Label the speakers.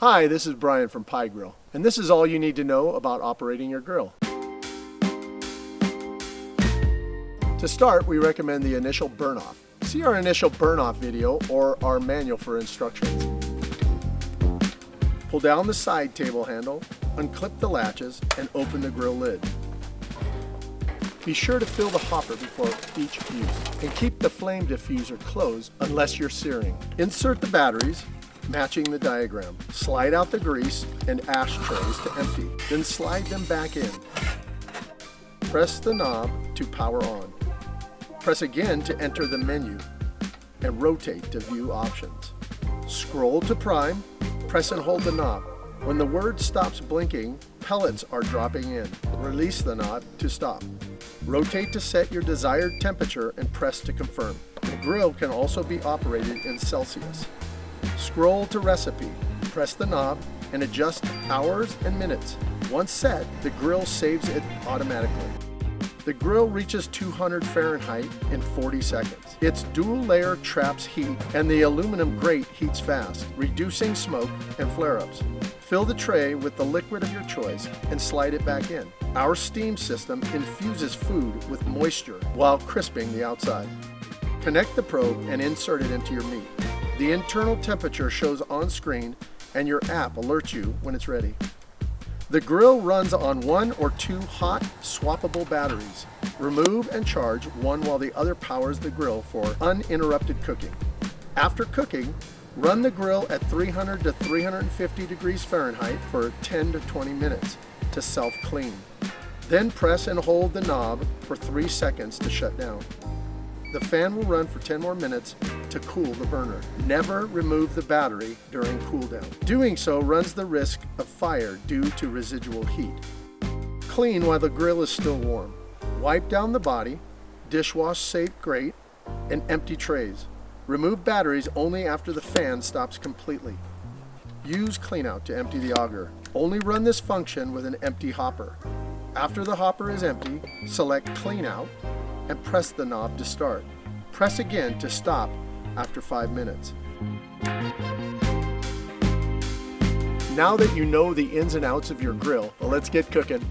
Speaker 1: Hi, this is Brian from Pi Grill, and this is all you need to know about operating your grill. To start, we recommend the initial burn-off. See our initial burn-off video or our manual for instructions. Pull down the side table handle, unclip the latches, and open the grill lid. Be sure to fill the hopper before each use, and keep the flame diffuser closed unless you're searing. Insert the batteries, matching the diagram. Slide out the grease and ashtrays to empty, then slide them back in. Press the knob to power on. Press again to enter the menu, and rotate to view options. Scroll to prime, press and hold the knob. When the word stops blinking, pellets are dropping in. Release the knob to stop. Rotate to set your desired temperature and press to confirm. The grill can also be operated in Celsius. Scroll to recipe, press the knob, and adjust hours and minutes. Once set, the grill saves it automatically. The grill reaches 200 Fahrenheit in 40 seconds. Its dual layer traps heat, and the aluminum grate heats fast, reducing smoke and flare-ups. Fill the tray with the liquid of your choice and slide it back in. Our steam system infuses food with moisture while crisping the outside. Connect the probe and insert it into your meat. The internal temperature shows on screen, and your app alerts you when it's ready. The grill runs on 1 or 2 hot, swappable batteries. Remove and charge one while the other powers the grill for uninterrupted cooking. After cooking, run the grill at 300 to 350 degrees Fahrenheit for 10 to 20 minutes to self-clean. Then press and hold the knob for 3 seconds to shut down. The fan will run for 10 more minutes to cool the burner. Never remove the battery during cool down. Doing so runs the risk of fire due to residual heat. Clean while the grill is still warm. Wipe down the body, dishwash safe grate, and empty trays. Remove batteries only after the fan stops completely. Use cleanout to empty the auger. Only run this function with an empty hopper. After the hopper is empty, select cleanout and press the knob to start. Press again to stop after 5 minutes. Now that you know the ins and outs of your grill, well, let's get cooking.